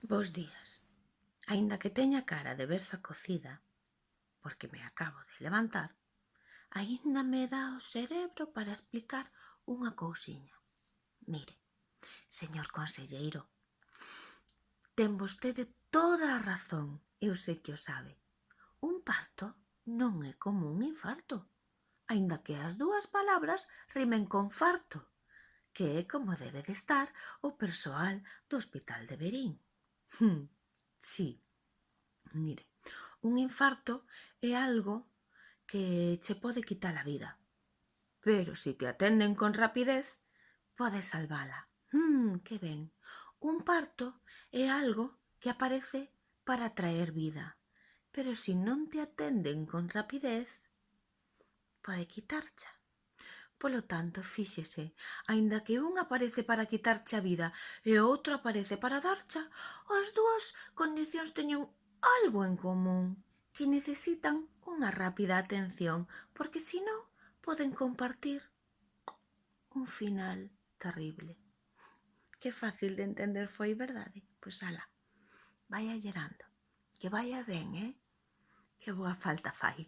Bos días. Aínda que teña cara de berza cocida, porque me acabo de levantar, aínda me dá o cerebro para explicar unha cousiña. Mire, señor conselleiro, ten vostede toda a razón, eu sei que o sabe. Un parto non é como un infarto, aínda que as dúas palabras rimen con farto, que é como debe de estar o persoal do Hospital de Verín. Sí, mire, un infarto é algo que che pode quitar a vida, pero se te atenden con rapidez, podes salvala. Que ben. Un parto é algo que aparece para traer vida, pero se non te atenden con rapidez, pode quitarcha. Polo tanto, fíxese, aínda que un aparece para quitarche a vida e o outro aparece para darcha, as dúas condicións teñen algo en común, que necesitan unha rápida atención, porque senón poden compartir un final terrible. Que fácil de entender foi, verdade? Pois ala, vaia llerando, que vaia ben, Que boa falta fai.